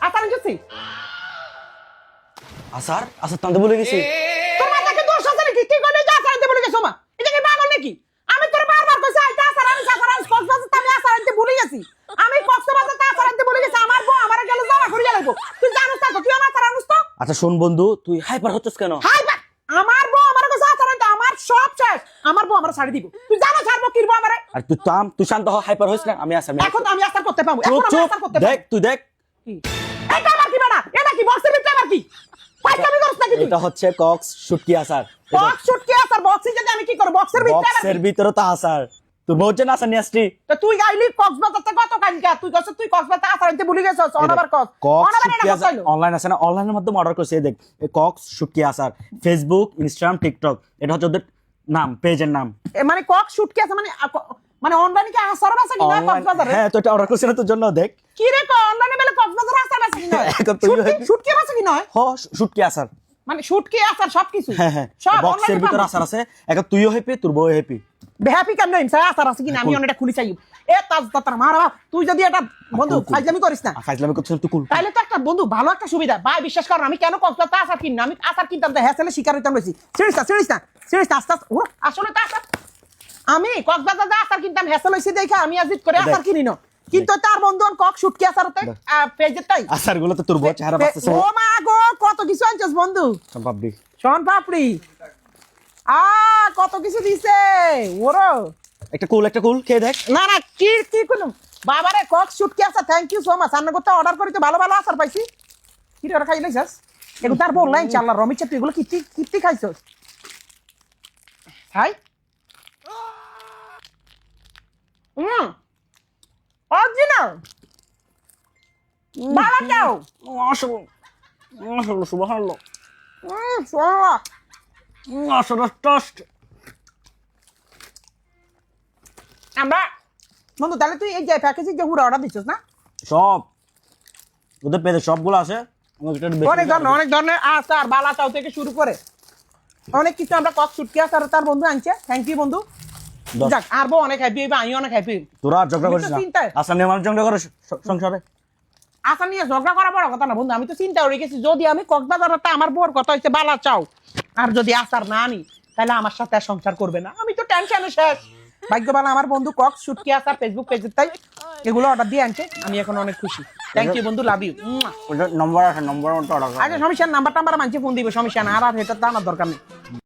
আচার আনছি। আসার আসার তো আনতে ভুলে গেছি। তোর মাথাকে দোষ আছে নাকি? কি করলি যে আচার আনতে ভুলে গেছো মা? এটা কি পাগল নাকি? আমি তোর বারবার কইছি আইতা আচার আনিস কক্সবাজার আমি আচার আনতে ভুলে গেছি। আমি কক্সবাজার আচার আনতে ভুলে গেছি। আমার বউ আমারে গেল যাওয়া করে গেলাইবো। তুই জানোস না তুই আমার আচার আনিস তো? আচ্ছা শোন বন্ধু, তুই হাইপার হচ্ছিস কেন? হাই বা আমার বউ আমার কাছে আচার আনতে আমার সব শেষ। আমার বউ আমার ছাড়ি দিব। তুই জানো ছাড়বো কিরবো আমারে? আর তুই শান্ত হ, হাইপার হইস না। আমি আসার এখন তো আমি আচার করতে পাবো। এখন চুপ আমি চুপ আচার করতে দেখ, পাবো। তুই দেখ। কি? এটা আমার কি বাড়া? এটা কি বক্সের ভিতরে আমার কি? পাইকামি করছ নাকি তুই? এটা হচ্ছে কক্স শুটকি আচার। বক্স শুটকি আচার বক্সে যদি আমি কি করব? বক্সের ভিতরে আবার বক্সের কি? ভিতরে তো আচার। তুই বলছেন আচার নিয়ে আসছি। তো তুই গাইলি কক্সবাজার থেকে কত কালকা তুই কস তুই কক্সবাজার আচার আনতে ভুলে গেছস অনাবার কস কক্স অনাবার শুটকি এটা আচার কইলো অনলাইন আছে না, অনলাইনের মাধ্যমে অর্ডার করছে। এই দেখ, এই কক্স শুটকি আচার, ফেসবুক, ইনস্টাগ্রাম, টিকটক, এটা হচ্ছে ওদের নাম, পেজের নাম। মানে কক্স শুটকি আছে মানে মানে অনলাইনে কি আচার আছে কি না Online- কক্সবাজারে হ্যাঁ, তো এটা অর্ডার করছে না তোর জন্য। দেখ কি রে অনলাইনে বেলে কক্সবাজার আচার আছে কি না এখন তুই শুটকি শুটকি আছে কি না হ শুটকি আচার। মানে শুটকি আচার সবকিছু হ্যাঁ হ্যাঁ, সব বক্সের অনলাইনে ভিতরে আচার আছে। এখন তুইও হ্যাপি, তোর বউ হ্যাপি। হ্যাপি কেন নইম স্যার আচার আছে কি না আমি অনেকটা খুলি চাই এ তাজ তার মারা তুই যদি এটা বন্ধু ফাইজলামি করিস না ফাইজলামি করছিস তুই কুল। তাইলে তো একটা বন্ধু ভালো একটা সুবিধা ভাই বিশ্বাস কর আমি কেন কক্সবাজার আচার কিনি না আমি আচার কিনতাম হ্যাসেলে শিকার হইতাম বেশি সিরিয়াস না আস্তে আস্তে আসলে তো আচার আমি কক্সবাজার আচার কিনতাম হ্যাসেল হইছে দেখে আমি আজিত করে আচার কিনি না কিন্তু তার বন্ধু কক শুটকি আচার হতে পেজের তাই আচার গুলো তো তোর বউ চেহারা বাঁচতেছে। ও মা গো কত কিছু আনছস বন্ধু ভাববি শোন পাপড়ি কত কিছু দিছে ওরো একটা কুল খেয়ে দেখ। না না কি কোন বাবারে কক শুটকি আচার থ্যাংক ইউ সো মাচ আন্না করতে অর্ডার করিতে ভালো ভালো আচার পাইছি কি রে খাই লাইছস এগুলো তার বললাই চাল্লা রমিচা তুই এগুলো কিত্তি খাইছস হাই অরিজিনাল বাবা চাও মাশাআল্লাহ সুবহানাল্লাহ সোনা মাশাআল্লাহ টোস্ট। আমরা বন্ধু তাহলে তুই এই যে প্যাকেজিং যে হুড়া অর্ডার দিচ্ছিস না সব ওদের পেজে সবগুলো আছে। অনেক ধরনের আচার বালা চাও থেকে শুরু করে অনেক কিছু আমরা কক শুটকি আচার তার বন্ধু আনছে থ্যাংক ইউ বন্ধু যাক আর বউ অনেক হ্যাপি হইবে আমি অনেক হ্যাপি তোরা আর ঝগড়া করিস না। চিন্তায় আচ্ছা নিয়ে মানুষ ঝগড়া করে সংসারে। আচার নিয়ে ঝগড়া করা বড় কথা না বন্ধু আমি তো চিন্তা করে গেছি যদি আমি কক্সবাজারটা আমার বউর কথা হচ্ছে বালা চাও আর যদি আচার না আনি তাহলে আমার সাথে আর সংসার করবে না আমি তো টেনশনে শেষ ভাগ্যবান আমার বন্ধু কক শুটকি আচার ফেসবুক পেজে তাই এগুলো অর্ডার দিয়ে আনছে আমি এখন অনেক খুশি থ্যাংক ইউ বন্ধু লাভ ইউ নম্বর আছে, নম্বর মতো অর্ডার আচ্ছা সমস্যা নাম্বার টাম্বার মানছে ফোন দিবে সমস্যা না আর এটা তো আমার দরকার নেই